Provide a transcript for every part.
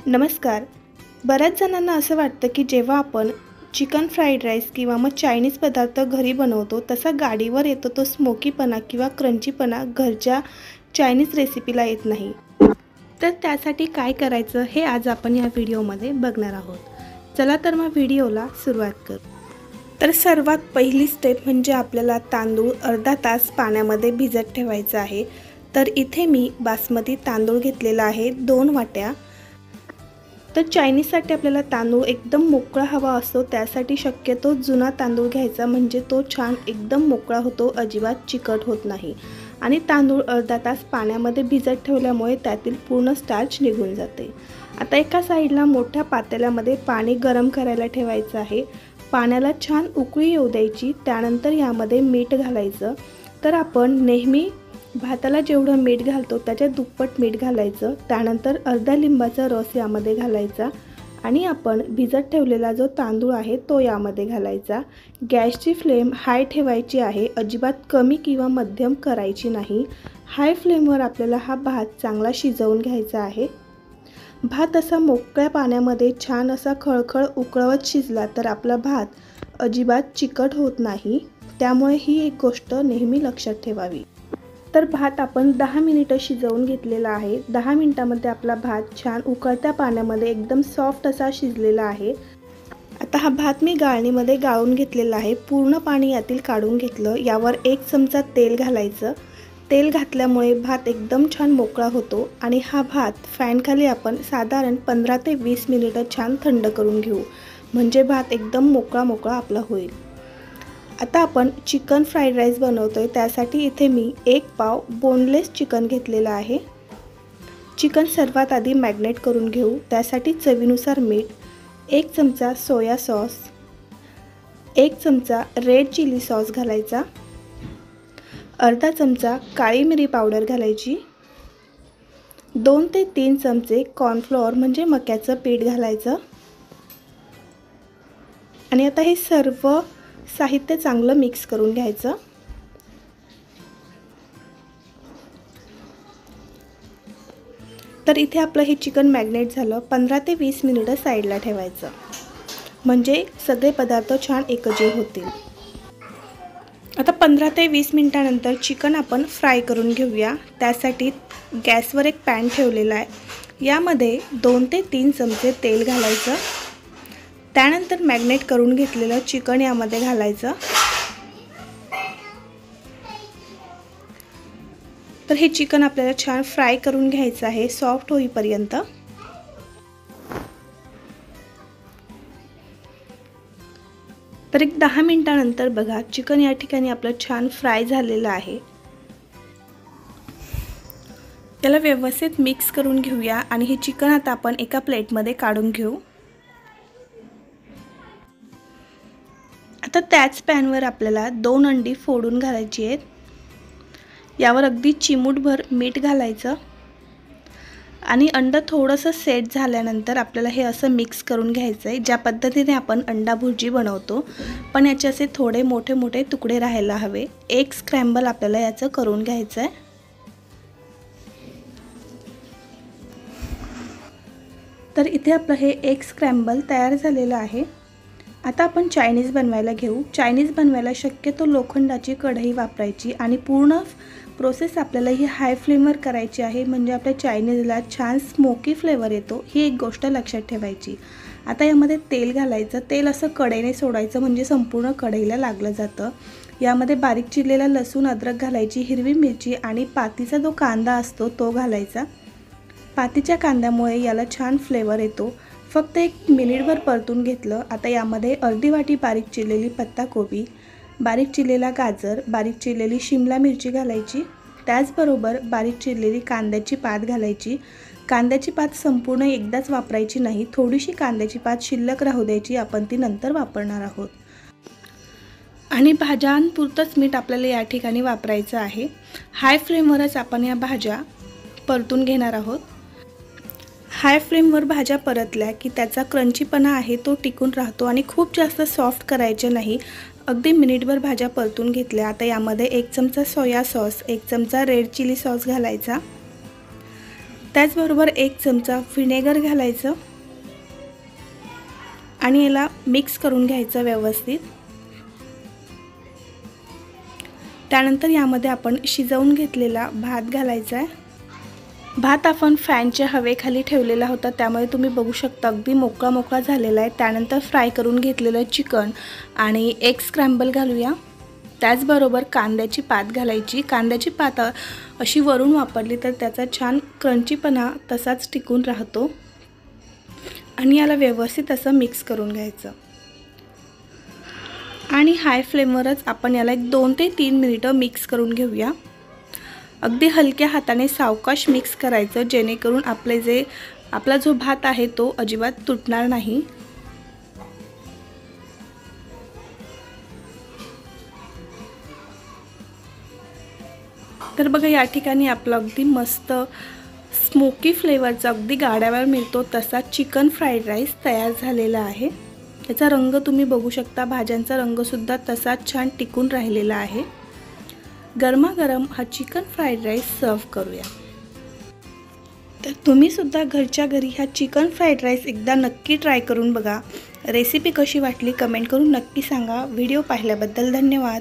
नमस्कार. बऱ्याच जणांना असं वाटतं की जेव्हा आपण चिकन फ्राईड राईस किंवा मग चायनीज पदार्थ घरी बनवतो तसा गाडीवर येतो तो स्मोकीपणा किंवा क्रंचीपणा घरच्या चायनीज रेसिपीला येत नाही. तर त्यासाठी काय करायचं हे आज आपण या व्हिडिओमध्ये बघणार आहोत. चला तर मग व्हिडिओला सुरुवात करू. तर सर्वात पहिली स्टेप म्हणजे आपल्याला तांदूळ अर्धा तास पाण्यामध्ये भिजत ठेवायचं आहे. तर इथे मी बासमती तांदूळ घेतलेला आहे 2 वाट्या. तर चायनीजसाठी आपल्याला तांदूळ एकदम मोकळा हवा असतो, त्यासाठी शक्यतो जुना तांदूळ घ्यायचा म्हणजे तो छान एकदम मोकळा होतो, अजिबात चिकट होत नाही. आणि तांदूळ अर्धा तास पाण्यामध्ये भिजत ठेवल्यामुळे त्यातील पूर्ण स्टार्च निघून जाते. आता एका साईडला मोठ्या पातेल्यामध्ये पाणी गरम करायला ठेवायचं आहे. पाण्याला छान उकळी येऊ द्यायची. त्यानंतर यामध्ये मीठ घालायचं. तर आपण नेहमी भाताला जेवढं मीठ घालतो त्याच्या दुप्पट मीठ घालायचं. त्यानंतर अर्धा लिंबाचा रस यामध्ये घालायचा आणि आपण भिजत ठेवलेला जो तांदूळ आहे तो यामध्ये घालायचा. गॅसची फ्लेम हाय ठेवायची आहे, अजिबात कमी किंवा मध्यम करायची नाही. हाय फ्लेमवर आपल्याला हा भात चांगला शिजवून घ्यायचा आहे. भात असा मोकळ्या पाण्यामध्ये छान असा खळखळ उकळवत शिजला तर आपला भात अजिबात चिकट होत नाही. त्यामुळे ही एक गोष्ट नेहमी लक्षात ठेवावी. तर भात आपण 10 मिनिटं शिजवून घेतलेला आहे. 10 मिनिटांमध्ये आपला भात छान उकळत्या पाण्यामध्ये एकदम सॉफ्ट असा शिजलेला आहे. आता हा भात मी गाळणीमध्ये गाळून घेतलेला आहे. पूर्ण पाणी यातील काढून घेतलं. यावर 1 चमचा तेल घालायचं. तेल घातल्यामुळे भात एकदम छान मोकळा होतो आणि हा भात फॅनखाली आपण साधारण 15 ते 20 मिनिटं छान थंड करून घेऊ, म्हणजे भात एकदम मोकळा आपला होईल. आता आपण चिकन फ्राईड राईस बनवतोय, त्यासाठी इथे मी 1 पाव बोनलेस चिकन घेतलेला आहे. चिकन सर्वात आधी मॅग्नेट करून घेऊ. त्यासाठी चवीनुसार मीठ, 1 चमचा सोया सॉस, 1 चमचा रेड चिली सॉस घालायचा, अर्धा चमचा काळी मिरी पावडर घालायची, 2 ते 3 चमचे कॉर्नफ्लोअर म्हणजे मक्याचं पीठ घालायचं. आणि आता हे सर्व साहित्य चांगलं मिक्स करून घ्यायचं. तर इथे आपलं हे चिकन मॅग्नेट झालं. 15 ते 20 मिनिटं साईडला ठेवायचं, म्हणजे सगळे पदार्थ छान एकजीव होतील. आता 15 ते 20 मिनिटानंतर चिकन आपण फ्राय करून घेऊया. त्यासाठी गॅसवर एक पॅन ठेवलेला आहे. यामध्ये 2 ते 3 चमचे तेल घालायचं. त्यानंतर मॅग्नेट करून घेतलेलं चिकन यामध्ये घालायचं. तर हे चिकन आपल्याला छान फ्राय करून घ्यायचं आहे सॉफ्ट होईपर्यंत. तर एक 10 मिनिटानंतर बघा चिकन या ठिकाणी आपलं छान फ्राय झालेलं आहे. त्याला व्यवस्थित मिक्स करून घेऊया आणि हे चिकन आता आपण एका प्लेटमध्ये काढून घेऊ. आता त्याच पॅनवर आपल्याला 2 अंडी फोडून घालायची आहेत. यावर अगदी चिमूटभर मीठ घालायचं आणि अंड थोडंसं सेट झाल्यानंतर आपल्याला हे असं मिक्स करून घ्यायचं आहे. ज्या पद्धतीने आपण अंडा भुर्जी बनवतो, पण याचे असे थोडे मोठे तुकडे राहायला हवे. एक स्क्रॅम्बल आपल्याला याचं करून घ्यायचं आहे. तर इथे आपलं हे एक स्क्रॅम्बल तयार झालेलं आहे. आता आपण चायनीज बनवायला घेऊ. चायनीज बनवायला शक्यतो लोखंडाची कढई वापरायची आणि पूर्ण प्रोसेस आपल्याला ही हाय फ्लेमवर करायची आहे, म्हणजे आपल्या चायनीजला छान स्मोकी फ्लेवर येतो. ही एक गोष्ट लक्षात ठेवायची. आता यामध्ये तेल घालायचं. तेल असं कढईने सोडायचं म्हणजे संपूर्ण कढईला लागलं जातं. यामध्ये बारीक चिरलेला लसूण अद्रक घालायची, हिरवी मिरची आणि पातीचा जो कांदा असतो तो घालायचा. पातीच्या कांद्यामुळे याला छान फ्लेवर येतो. फक्त 1 मिनिटभर परतून घेतलं. आता यामध्ये अर्धी वाटी बारीक चिरलेली पत्ताकोबी, बारीक चिरलेला गाजर, बारीक चिरलेली शिमला मिरची घालायची. त्याचबरोबर बारीक चिरलेली कांद्याची पात घालायची. कांद्याची पात संपूर्ण एकदाच वापरायची नाही, थोडीशी कांद्याची पात शिल्लक राहू द्यायची, आपण ती नंतर वापरणार आहोत. आणि भाज्यांपुरतंच मीठ आपल्याला या ठिकाणी वापरायचं आहे. हाय फ्लेमवरच आपण या भाज्या परतून घेणार आहोत. हाय फ्लेमवर भाज्या परतल्या की त्याचा क्रंचीपणा आहे तो टिकून राहतो आणि खूप जास्त सॉफ्ट करायचे नाही. अगदी मिनिटभर भाज्या परतून घेतल्या. आता यामध्ये 1 चमचा सोया सॉस, 1 चमचा रेड चिली सॉस घालायचा. त्याचबरोबर 1 चमचा व्हिनेगर घालायचं आणि याला मिक्स करून घ्यायचं व्यवस्थित। त्यानंतर यामध्ये आपण शिजवून घेतलेला भात घालायचा आहे। भात आपण फॅनच्या हवेखाली ठेवलेला होता, त्यामुळे तुम्ही बघू शकता अगदी मोकळा मोकळा झालेला आहे। त्यानंतर फ्राय करून घेतलेलं चिकन आणि एग स्क्रॅम्बल घालूया। त्याचबरोबर कांद्याची पात घालायची। कांद्याची पात अशी वरून वापरली तर त्याचा छान क्रंचीपणा तसाच टिकून राहतो आणि याला व्यवस्थित असं मिक्स करून घ्यायचं आणि हाय फ्लेमवरच आपण याला एक 2 ते 3 मिनिटं मिक्स करून घेऊया। अगदी हलक्या हाताने सावकाश मिक्स करायचं, जेणेकरून आपला जो भात आहे तो अजिबात तुटणार नाही। तर बघा या ठिकाणी आपलं अगदी मस्त स्मोकी फ्लेवरचा अगदी गाड्यावर मिळतो तसा चिकन फ्राईड राईस तयार झालेला आहे। याचा रंग तुम्ही बघू शकता, भाज्यांचा रंग सुद्धा तसाच छान टिकून राहिलेला आहे। गरमागरम हा चिकन फ्राईड राईस सर्व करूया। तर तुम्ही सुद्धा घरच्या घरी हा चिकन फ्राईड राईस एकदा नक्की ट्राय करून बघा। रेसिपी कशी वाटली कमेंट करून नक्की सांगा। व्हिडिओ पाहिल्याबद्दल धन्यवाद।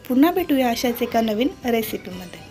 पुन्हा भेटूया अशाच एका नवीन रेसिपीमध्ये।